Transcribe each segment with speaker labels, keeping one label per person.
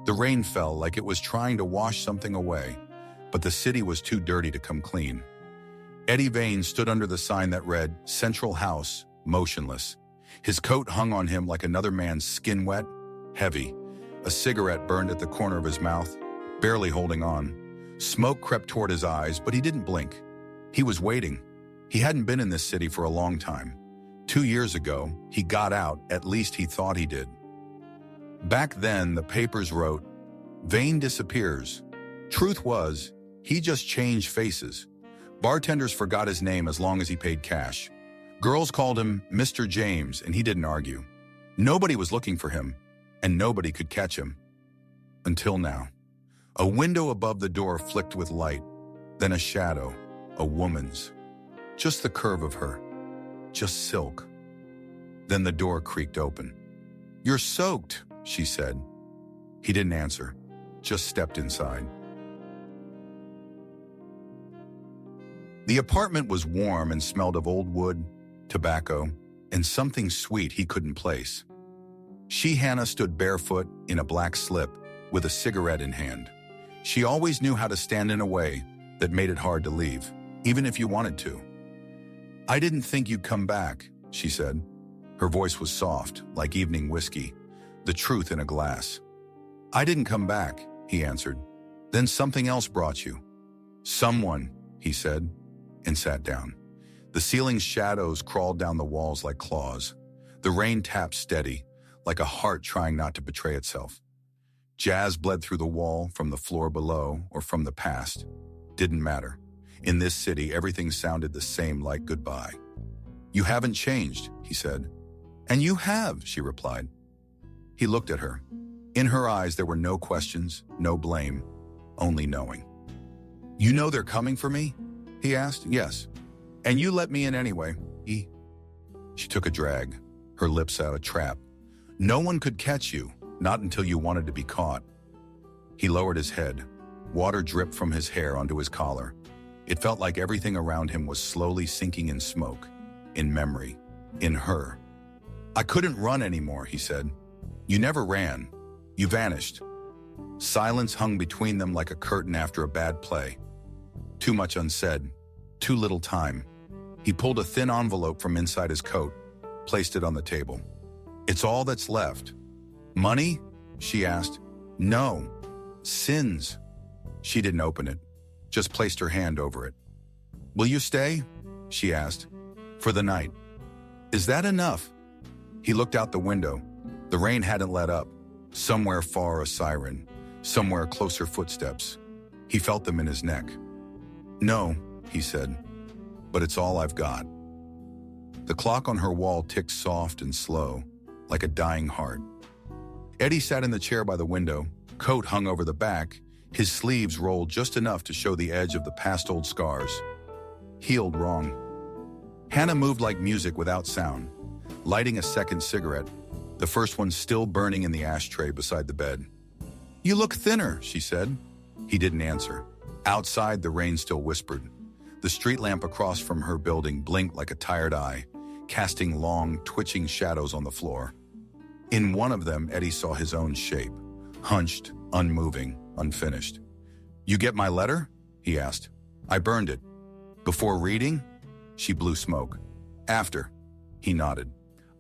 Speaker 1: The rain fell like it was trying to wash something away, but the city was too dirty to come clean. Eddie Vane stood under the sign that read, Central House, motionless. His coat hung on him like another man's, skin wet, heavy. A cigarette burned at the corner of his mouth, barely holding on. Smoke crept toward his eyes, but he didn't blink. He was waiting. He hadn't been in this city for a long time. 2 years ago, he got out, at least he thought he did. Back then, the papers wrote, Vane disappears. Truth was, he just changed faces. Bartenders forgot his name as long as he paid cash. Girls called him Mr. James, and he didn't argue. Nobody was looking for him, and nobody could catch him. Until now. A window above the door flicked with light, then a shadow, a woman's. Just the curve of her. Just silk. Then the door creaked open. You're soaked, she said. He didn't answer, just stepped inside. The apartment was warm and smelled of old wood, tobacco, and something sweet he couldn't place. Hannah stood barefoot in a black slip with a cigarette in hand. She always knew how to stand in a way that made it hard to leave, even if you wanted to. I didn't think you'd come back, she said. Her voice was soft, like evening whiskey, the truth in a glass. I didn't come back, he answered. Then something else brought you. Someone, he said, and sat down. The ceiling's shadows crawled down the walls like claws. The rain tapped steady, like a heart trying not to betray itself. Jazz bled through the wall, from the floor below, or from the past. Didn't matter. In this city, everything sounded the same, like goodbye. You haven't changed, he said. And you have, she replied. He looked at her. In her eyes, there were no questions, no blame, only knowing. You know they're coming for me? He asked. Yes. And you let me in anyway. She took a drag, her lips out a trap. No one could catch you, not until you wanted to be caught. He lowered his head. Water dripped from his hair onto his collar. It felt like everything around him was slowly sinking in smoke, in memory, in her. I couldn't run anymore, he said. You never ran. You vanished. Silence hung between them like a curtain after a bad play. Too much unsaid, too little time. He pulled a thin envelope from inside his coat, placed it on the table. It's all that's left. Money? She asked. No. Sins. She didn't open it, just placed her hand over it. Will you stay? She asked. For the night. Is that enough? He looked out the window. The rain hadn't let up. Somewhere far, a siren. Somewhere closer, footsteps. He felt them in his neck. No, he said, but it's all I've got. The clock on her wall ticked soft and slow, like a dying heart. Eddie sat in the chair by the window, coat hung over the back, his sleeves rolled just enough to show the edge of the past old scars. Healed wrong. Hannah moved like music without sound, lighting a second cigarette, the first one still burning in the ashtray beside the bed. You look thinner, she said. He didn't answer. Outside, the rain still whispered. The street lamp across from her building blinked like a tired eye, casting long, twitching shadows on the floor. In one of them, Eddie saw his own shape, hunched, unmoving, unfinished. You get my letter? He asked. I burned it. Before reading? She blew smoke. After. He nodded.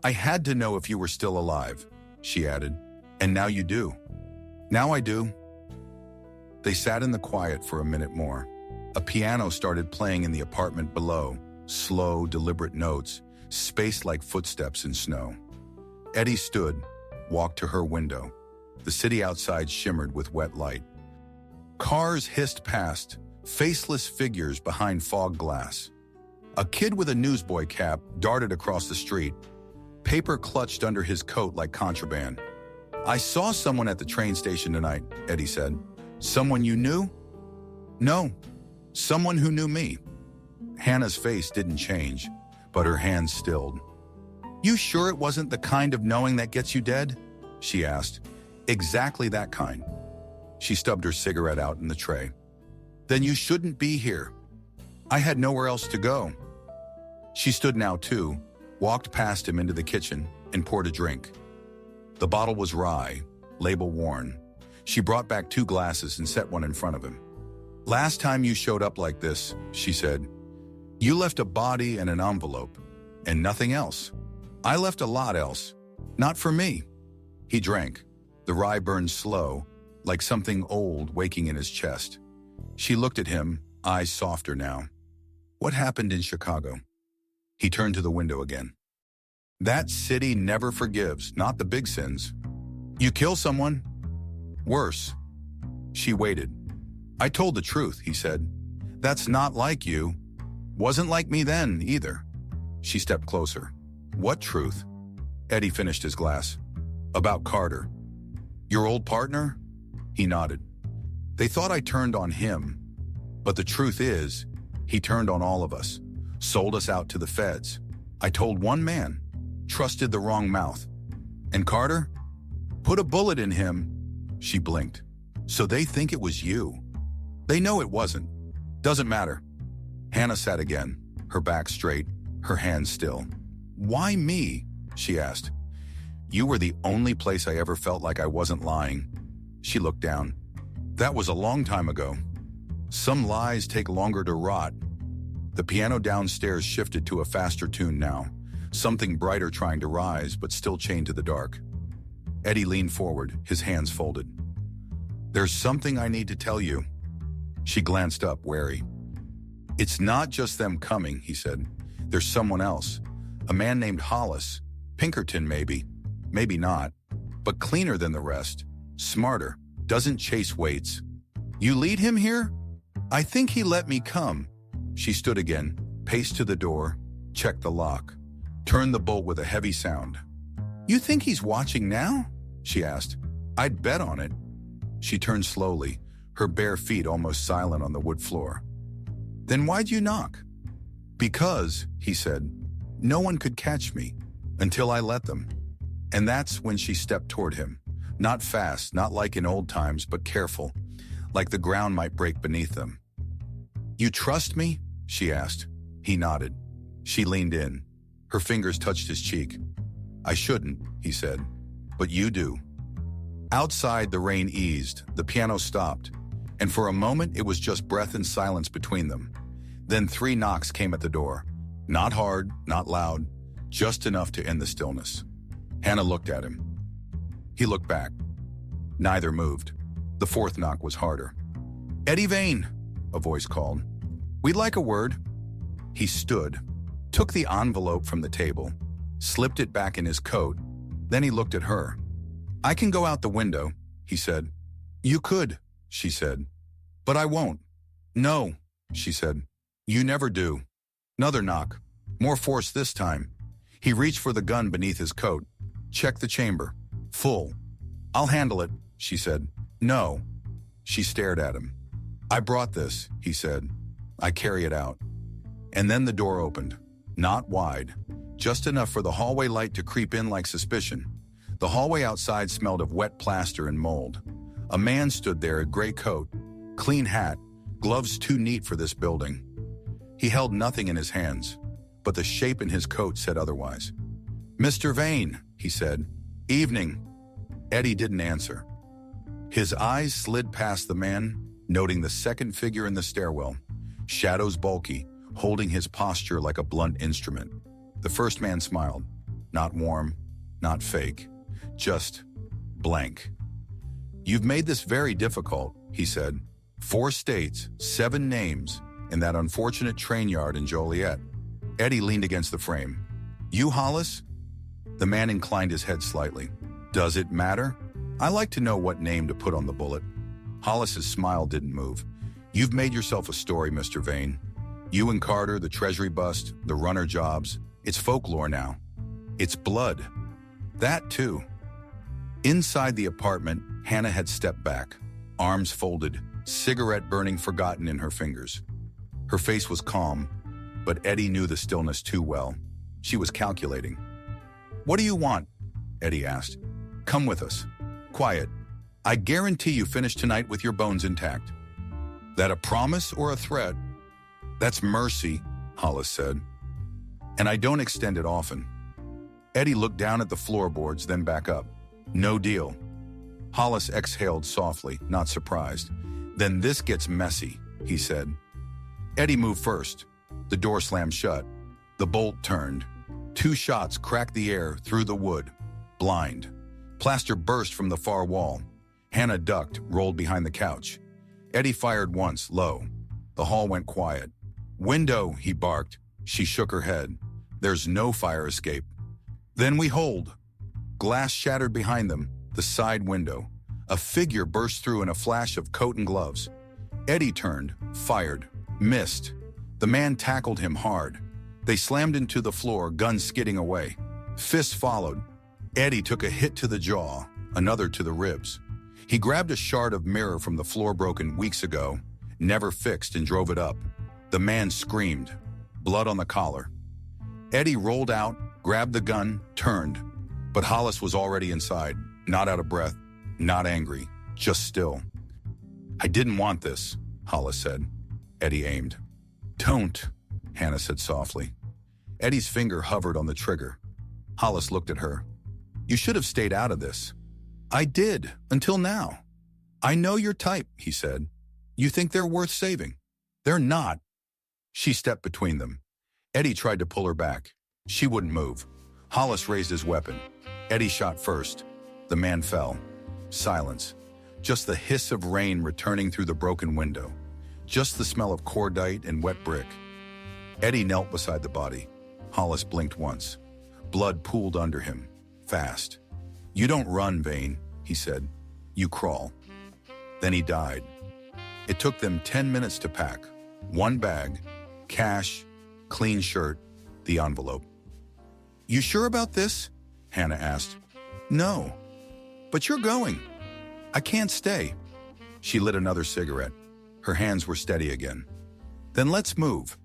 Speaker 1: I had to know if you were still alive, she added. And now you do. Now I do. They sat in the quiet for a minute more. A piano started playing in the apartment below, slow, deliberate notes, spaced like footsteps in snow. Eddie stood, walked to her window. The city outside shimmered with wet light. Cars hissed past, faceless figures behind fog glass. A kid with a newsboy cap darted across the street. Paper clutched under his coat like contraband. I saw someone at the train station tonight, Eddie said. Someone you knew? No, someone who knew me. Hannah's face didn't change, but her hands stilled. You sure it wasn't the kind of knowing that gets you dead? She asked. Exactly that kind. She stubbed her cigarette out in the tray. Then you shouldn't be here. I had nowhere else to go. She stood now too, walked past him into the kitchen, and poured a drink. The bottle was rye, label worn. She brought back 2 glasses and set one in front of him. "Last time you showed up like this," she said, "you left a body and an envelope, and nothing else. I left a lot else. Not for me." He drank. The rye burned slow, like something old waking in his chest. She looked at him, eyes softer now. "What happened in Chicago?" He turned to the window again. "That city never forgives, not the big sins. You kill someone? Worse." She waited. "I told the truth," he said. "That's not like you. Wasn't like me then, either." She stepped closer. "What truth?" Eddie finished his glass. "About Carter." "Your old partner?" He nodded. "They thought I turned on him. But the truth is, he turned on all of us. Sold us out to the feds. I told one man. Trusted the wrong mouth. And Carter? Put a bullet in him." She blinked. "So they think it was you. They know it wasn't. Doesn't matter." Hannah sat again, her back straight, her hands still. "Why me?" she asked. "You were the only place I ever felt like I wasn't lying." She looked down. "That was a long time ago. Some lies take longer to rot." The piano downstairs shifted to a faster tune now, something brighter trying to rise but still chained to the dark. Eddie leaned forward, his hands folded. "There's something I need to tell you." She glanced up, wary. "It's not just them coming," he said. "There's someone else. A man named Hollis. Pinkerton, maybe. Maybe not. But cleaner than the rest. Smarter. Doesn't chase weights." "You lead him here?" "I think he let me come." She stood again, paced to the door, checked the lock, turned the bolt with a heavy sound. "You think he's watching now?" she asked. "I'd bet on it." She turned slowly, her bare feet almost silent on the wood floor. "Then why'd you knock?" "Because," he said, "no one could catch me until I let them." And that's when she stepped toward him. Not fast, not like in old times, but careful, like the ground might break beneath them. "You trust me?" she asked. He nodded. She leaned in. Her fingers touched his cheek. "I shouldn't," he said, "but you do." Outside, the rain eased, the piano stopped, and for a moment it was just breath and silence between them. Then 3 knocks came at the door. Not hard, not loud, just enough to end the stillness. Hannah looked at him. He looked back. Neither moved. The 4th knock was harder. "Eddie Vane," a voice called. "We'd like a word." He stood, took the envelope from the table, slipped it back in his coat. Then he looked at her. "I can go out the window," he said. "You could," she said. "But I won't." "No," she said. "You never do." Another knock. More force this time. He reached for the gun beneath his coat. "Check the chamber. Full." "I'll handle it," she said. "No." She stared at him. "I brought this," he said. "I carry it out." And then the door opened. Not wide. Just enough for the hallway light to creep in like suspicion. The hallway outside smelled of wet plaster and mold. A man stood there, a gray coat, clean hat, gloves too neat for this building. He held nothing in his hands, but the shape in his coat said otherwise. "Mr. Vane," he said. "Evening." Eddie didn't answer. His eyes slid past the man, noting the second figure in the stairwell, shadows bulky, holding his posture like a blunt instrument. The first man smiled. Not warm, not fake, just blank. "You've made this very difficult," he said. 4 states, 7 names, in that unfortunate train yard in Joliet. Eddie leaned against the frame. "You, Hollis?" The man inclined his head slightly. "Does it matter? I like to know what name to put on the bullet." Hollis's smile didn't move. "You've made yourself a story, Mr. Vane. You and Carter, the Treasury bust, the runner jobs. It's folklore now. It's blood. That too." Inside the apartment, Hannah had stepped back, arms folded, cigarette burning forgotten in her fingers. Her face was calm, but Eddie knew the stillness too well. She was calculating. "What do you want?" Eddie asked. "Come with us. Quiet. I guarantee you finish tonight with your bones intact." "That a promise or a threat?" "That's mercy," Hollis said. "And I don't extend it often." Eddie looked down at the floorboards, then back up. "No deal." Hollis exhaled softly, not surprised. "Then this gets messy," he said. Eddie moved first. The door slammed shut. The bolt turned. 2 shots cracked the air through the wood. Blind. Plaster burst from the far wall. Hannah ducked, rolled behind the couch. Eddie fired once, low. The hall went quiet. "Window," he barked. She shook her head. "There's no fire escape." "Then we hold." Glass shattered behind them, the side window. A figure burst through in a flash of coat and gloves. Eddie turned, fired, missed. The man tackled him hard. They slammed into the floor, guns skidding away. Fists followed. Eddie took a hit to the jaw, another to the ribs. He grabbed a shard of mirror from the floor broken weeks ago, never fixed, and drove it up. The man screamed, blood on the collar. Eddie rolled out, grabbed the gun, turned. But Hollis was already inside, not out of breath, not angry, just still. "I didn't want this," Hollis said. Eddie aimed. "Don't," Hannah said softly. Eddie's finger hovered on the trigger. Hollis looked at her. "You should have stayed out of this." "I did, until now." "I know your type," he said. "You think they're worth saving. They're not." She stepped between them. Eddie tried to pull her back. She wouldn't move. Hollis raised his weapon. Eddie shot first. The man fell. Silence. Just the hiss of rain returning through the broken window. Just the smell of cordite and wet brick. Eddie knelt beside the body. Hollis blinked once. Blood pooled under him. Fast. "You don't run, Vane," he said. "You crawl." Then he died. It took them 10 minutes to pack. 1 bag, cash, clean shirt, the envelope. "You sure about this?" Hannah asked. "No." "But you're going." "I can't stay." She lit another cigarette. Her hands were steady again. "Then let's move."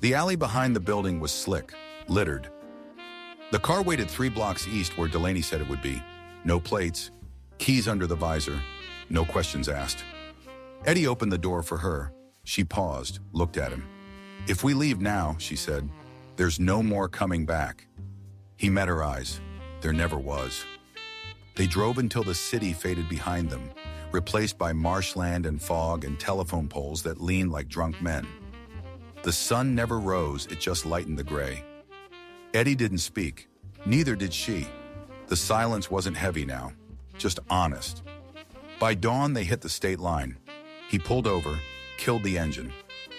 Speaker 1: The alley behind the building was slick, littered. The car waited 3 blocks east where Delaney said it would be. No plates, keys under the visor, no questions asked. Eddie opened the door for her. She paused, looked at him. "If we leave now," she said, "there's no more coming back." He met her eyes. There never was. They drove until the city faded behind them, replaced by marshland and fog and telephone poles that leaned like drunk men. The sun never rose, it just lightened the gray. Eddie didn't speak. Neither did she. The silence wasn't heavy now, just honest. By dawn, they hit the state line. He pulled over, killed the engine.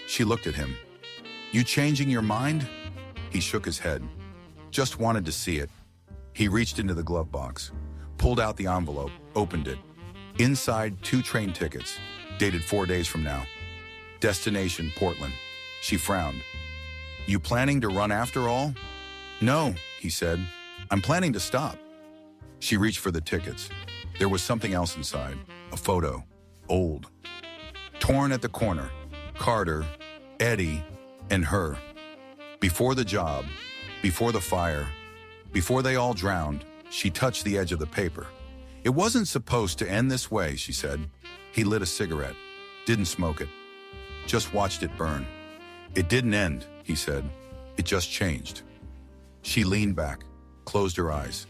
Speaker 1: She looked at him. "You changing your mind?" He shook his head. "Just wanted to see it." He reached into the glove box, pulled out the envelope, opened it. Inside, 2 train tickets, dated 4 days from now. Destination, Portland. She frowned. "You planning to run after all?" "No," he said. "I'm planning to stop." She reached for the tickets. There was something else inside. A photo. Old. Torn at the corner. Carter, Eddie, and her. Before the job, before the fire, before they all drowned, she touched the edge of the paper. "It wasn't supposed to end this way," she said. He lit a cigarette. Didn't smoke it. Just watched it burn. "It didn't end," he said. "It just changed." She leaned back, closed her eyes.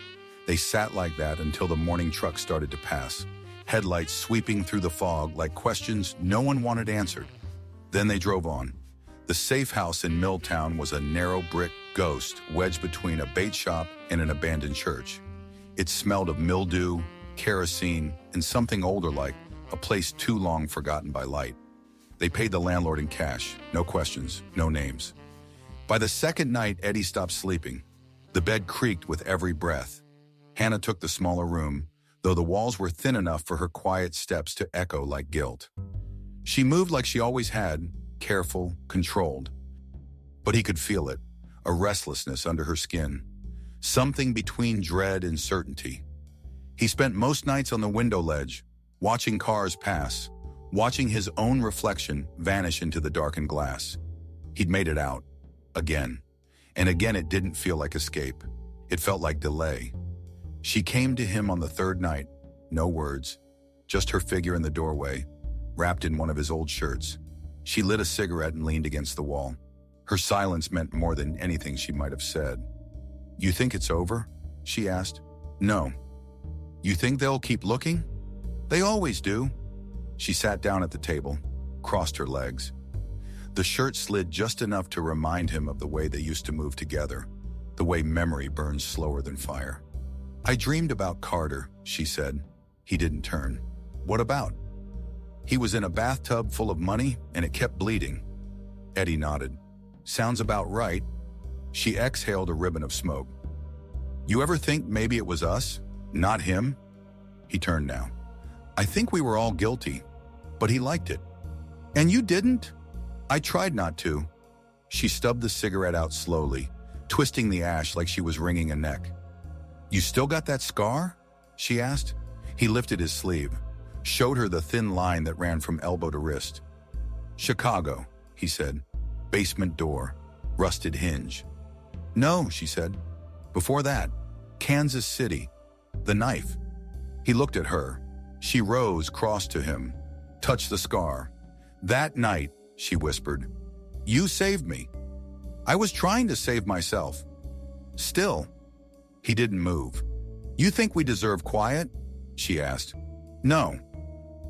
Speaker 1: They sat like that until the morning truck started to pass, headlights sweeping through the fog like questions no one wanted answered. Then they drove on. The safe house in Milltown was a narrow brick ghost wedged between a bait shop and an abandoned church. It smelled of mildew, kerosene, and something older like a place too long forgotten by light. They paid the landlord in cash, no questions, no names. By the second night, Eddie stopped sleeping. The bed creaked with every breath. Hannah took the smaller room, though the walls were thin enough for her quiet steps to echo like guilt. She moved like she always had, careful, controlled. But he could feel it, a restlessness under her skin, something between dread and certainty. He spent most nights on the window ledge, watching cars pass, watching his own reflection vanish into the darkened glass. He'd made it out. Again. And again it didn't feel like escape. It felt like delay. She came to him on the 3rd night, no words, just her figure in the doorway, wrapped in one of his old shirts. She lit a cigarette and leaned against the wall. Her silence meant more than anything she might have said. "You think it's over?" she asked. "No." "You think they'll keep looking?" They always do. She sat down at the table, crossed her legs. The shirt slid just enough to remind him of the way they used to move together, the way memory burns slower than fire. I dreamed about Carter, she said. He didn't turn. What about? He was in a bathtub full of money and it kept bleeding. Eddie nodded. Sounds about right. She exhaled a ribbon of smoke. You ever think maybe it was us, not him? He turned now. I think we were all guilty, but he liked it. And you didn't? I tried not to. She stubbed the cigarette out slowly, twisting the ash like she was wringing a neck. You still got that scar? She asked. He lifted his sleeve, showed her the thin line that ran from elbow to wrist. Chicago, he said. Basement door, rusted hinge. No, she said. Before that, Kansas City. The knife. He looked at her. She rose, crossed to him, touched the scar. That night, she whispered, you saved me. I was trying to save myself. Still, he didn't move. You think we deserve quiet? She asked. No,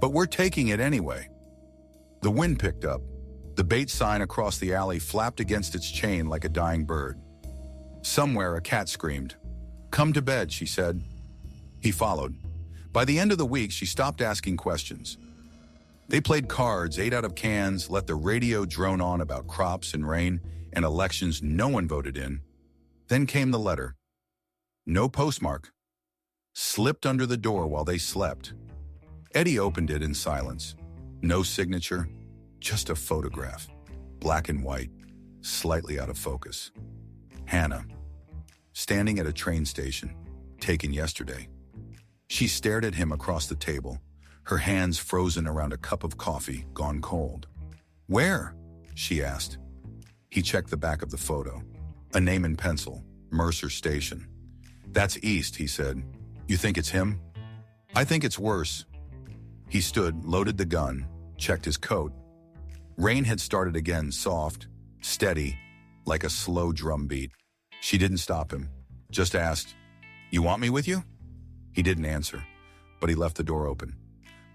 Speaker 1: but we're taking it anyway. The wind picked up. The bait sign across the alley flapped against its chain like a dying bird. Somewhere a cat screamed. Come to bed, she said. He followed. By the end of the week, she stopped asking questions. They played cards, ate out of cans, let the radio drone on about crops and rain and elections no one voted in. Then came the letter. No postmark. Slipped under the door while they slept. Eddie opened it in silence. No signature, just a photograph. Black and white, slightly out of focus. Hannah, standing at a train station, taken yesterday. She stared at him across the table, her hands frozen around a cup of coffee gone cold. Where? She asked. He checked the back of the photo. A name in pencil, Mercer Station. That's east, he said. You think it's him? I think it's worse. He stood, loaded the gun, checked his coat. Rain had started again, soft, steady, like a slow drum beat. She didn't stop him, just asked, You want me with you? He didn't answer, but he left the door open.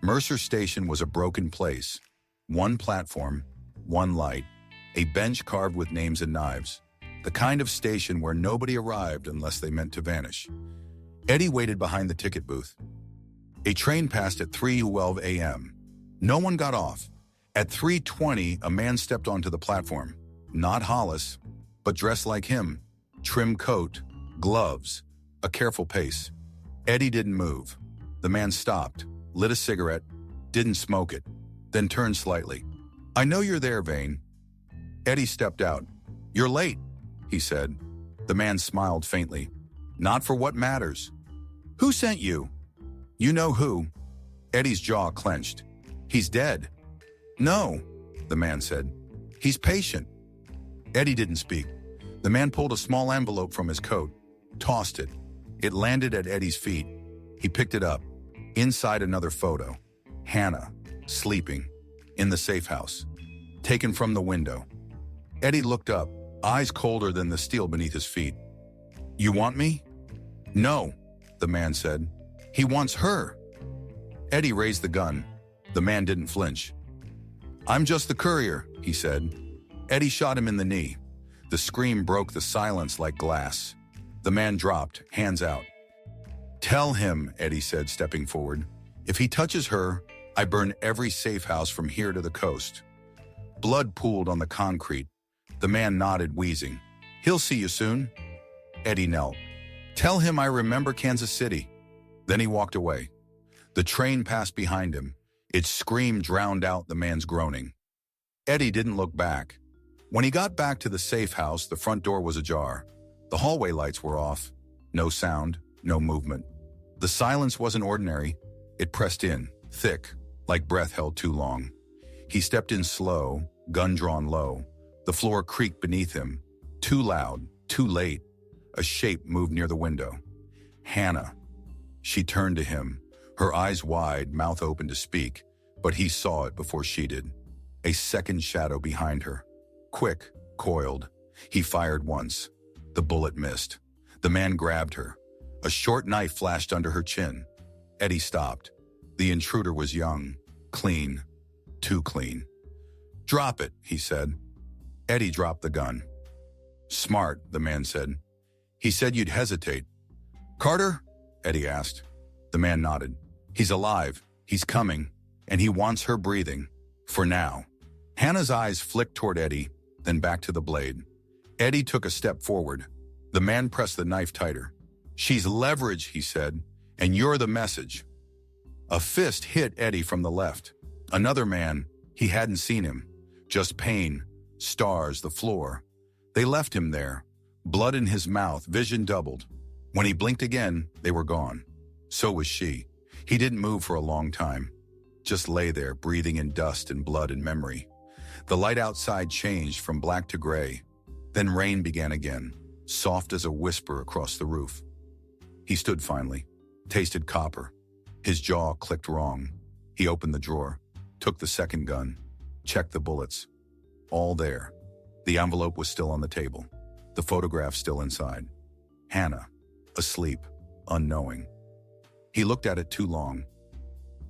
Speaker 1: Mercer Station was a broken place. One platform, one light, a bench carved with names and knives. The kind of station where nobody arrived unless they meant to vanish. Eddie waited behind the ticket booth. A train passed at 3:12 a.m. No one got off. At 3:20, a man stepped onto the platform. Not Hollis, but dressed like him. Trim coat, gloves, a careful pace. Eddie didn't move. The man stopped, lit a cigarette, didn't smoke it, then turned slightly. I know you're there, Vane. Eddie stepped out. You're late, he said. The man smiled faintly. Not for what matters. Who sent you? You know who. Eddie's jaw clenched. He's dead. No, the man said. He's patient. Eddie didn't speak. The man pulled a small envelope from his coat, tossed it. It landed at Eddie's feet. He picked it up. Inside another photo. Hannah, sleeping, in the safe house. Taken from the window. Eddie looked up, eyes colder than the steel beneath his feet. You want me? No, the man said. He wants her. Eddie raised the gun. The man didn't flinch. I'm just the courier, he said. Eddie shot him in the knee. The scream broke the silence like glass. The man dropped, hands out. Tell him, Eddie said, stepping forward. If he touches her, I burn every safe house from here to the coast. Blood pooled on the concrete. The man nodded, wheezing. He'll see you soon. Eddie knelt. Tell him I remember Kansas City. Then he walked away. The train passed behind him. Its scream drowned out the man's groaning. Eddie didn't look back. When he got back to the safe house, the front door was ajar. The hallway lights were off. No sound, no movement. The silence wasn't ordinary. It pressed in, thick, like breath held too long. He stepped in slow, gun drawn low. The floor creaked beneath him. Too loud, too late. A shape moved near the window. Hannah. She turned to him, her eyes wide, mouth open to speak, but he saw it before she did. A second shadow behind her. Quick, coiled. He fired once. The bullet missed. The man grabbed her. A short knife flashed under her chin. Eddie stopped. The intruder was young, clean, too clean. "Drop it," he said. Eddie dropped the gun. "Smart," the man said. "He said you'd hesitate." "Carter?" Eddie asked. The man nodded. "He's alive, he's coming, and he wants her breathing. For now." Hannah's eyes flicked toward Eddie, then back to the blade. Eddie took a step forward. The man pressed the knife tighter. "She's leverage," he said, "and you're the message." A fist hit Eddie from the left. Another man, he hadn't seen him. Just pain, stars, the floor. They left him there, blood in his mouth, vision doubled. When he blinked again, they were gone. So was she. He didn't move for a long time. Just lay there, breathing in dust and blood and memory. The light outside changed from black to gray. Then rain began again, soft as a whisper across the roof. He stood finally, tasted copper. His jaw clicked wrong. He opened the drawer, took the second gun, checked the bullets. All there. The envelope was still on the table. The photograph still inside. Hannah, asleep, unknowing. He looked at it too long.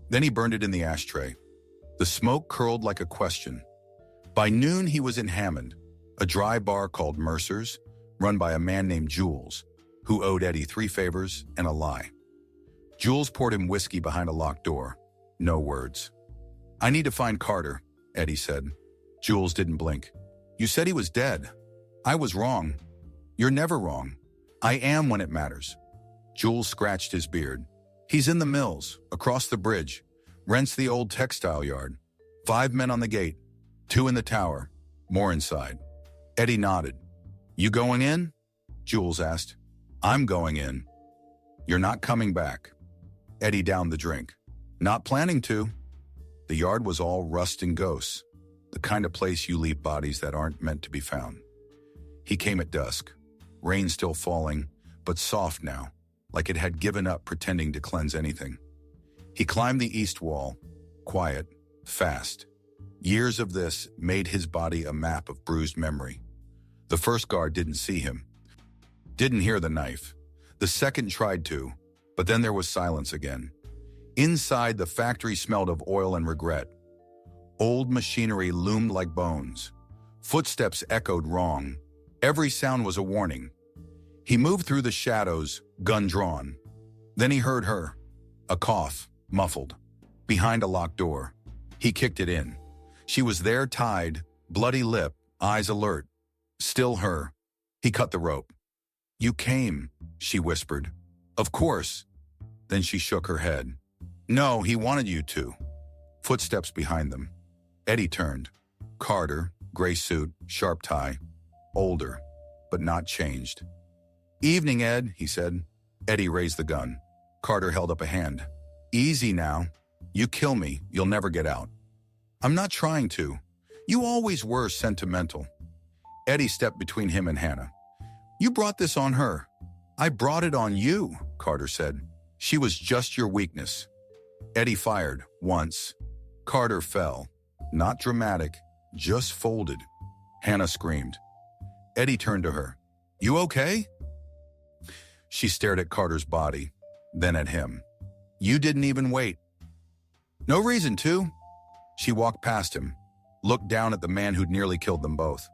Speaker 1: Then he burned it in the ashtray. The smoke curled like a question. By noon, he was in Hammond, a dry bar called Mercer's, run by a man named Jules, who owed Eddie 3 favors and a lie. Jules poured him whiskey behind a locked door. No words. "I need to find Carter," Eddie said. Jules didn't blink. "You said he was dead." "I was wrong." "You're never wrong." "I am when it matters." Jules scratched his beard. "He's in the mills, across the bridge. Rents the old textile yard. 5 men on the gate. 2 in the tower. More inside." Eddie nodded. "You going in?" Jules asked. "I'm going in." "You're not coming back." Eddie downed the drink. "Not planning to." The yard was all rust and ghosts, the kind of place you leave bodies that aren't meant to be found. He came at dusk, rain still falling, but soft now, like it had given up pretending to cleanse anything. He climbed the east wall, quiet, fast. Years of this made his body a map of bruised memory. The first guard didn't see him, didn't hear the knife. The second tried to, but then there was silence again. Inside, the factory smelled of oil and regret. Old machinery loomed like bones. Footsteps echoed wrong. Every sound was a warning. He moved through the shadows, gun drawn. Then he heard her. A cough, muffled. Behind a locked door. He kicked it in. She was there tied, bloody lip, eyes alert. Still her. He cut the rope. "You came," she whispered. "Of course." Then she shook her head. "No, he wanted you to." Footsteps behind them. Eddie turned. Carter, gray suit, sharp tie. Older, but not changed. "Evening, Ed," he said. Eddie raised the gun. Carter held up a hand. "Easy now. You kill me, you'll never get out." "I'm not trying to. You always were sentimental." Eddie stepped between him and Hannah. "You brought this on her." "I brought it on you," Carter said. "She was just your weakness." Eddie fired, once. Carter fell. Not dramatic, just folded. Hannah screamed. Eddie turned to her. "You okay?" She stared at Carter's body, then at him. "You didn't even wait." "No reason to." She walked past him, looked down at the man who'd nearly killed them both.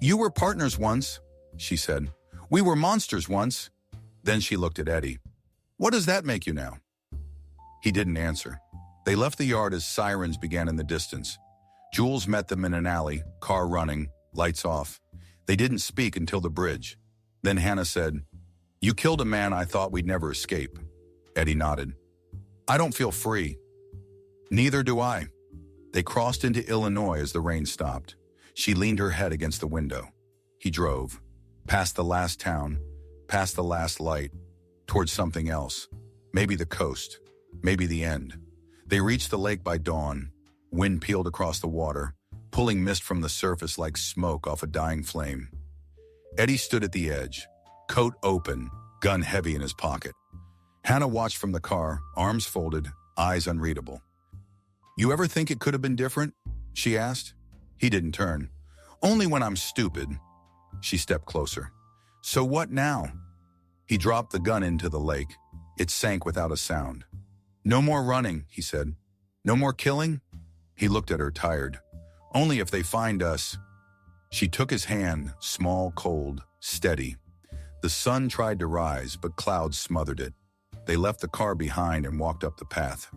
Speaker 1: "You were partners once," she said. "We were monsters once." Then she looked at Eddie. "What does that make you now?" He didn't answer. They left the yard as sirens began in the distance. Jules met them in an alley, car running, lights off. They didn't speak until the bridge. Then Hannah said, "You killed a man I thought we'd never escape." Eddie nodded. "I don't feel free." "Neither do I." They crossed into Illinois as the rain stopped. She leaned her head against the window. He drove, past the last town, past the last light, towards something else. Maybe the coast, maybe the end. They reached the lake by dawn. Wind peeled across the water, pulling mist from the surface like smoke off a dying flame. Eddie stood at the edge, coat open, gun heavy in his pocket. Hannah watched from the car, arms folded, eyes unreadable. "You ever think it could have been different?" she asked. He didn't turn. "Only when I'm stupid." She stepped closer. "So what now?" He dropped the gun into the lake. It sank without a sound. No more running, he said. No more killing? He looked at her, tired. Only if they find us. She took his hand, small, cold, steady. The sun tried to rise, but clouds smothered it. They left the car behind and walked up the path.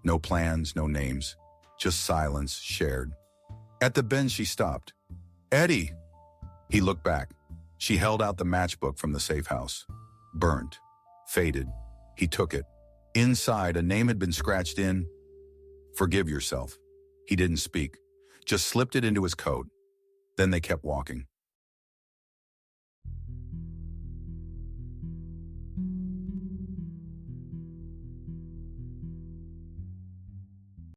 Speaker 1: No plans, no names, just silence shared. At the bend, she stopped. Eddie! He looked back. She held out the matchbook from the safe house. Burnt, faded. He took it. Inside, a name had been scratched in. Forgive yourself. He didn't speak, just slipped it into his coat. Then they kept walking.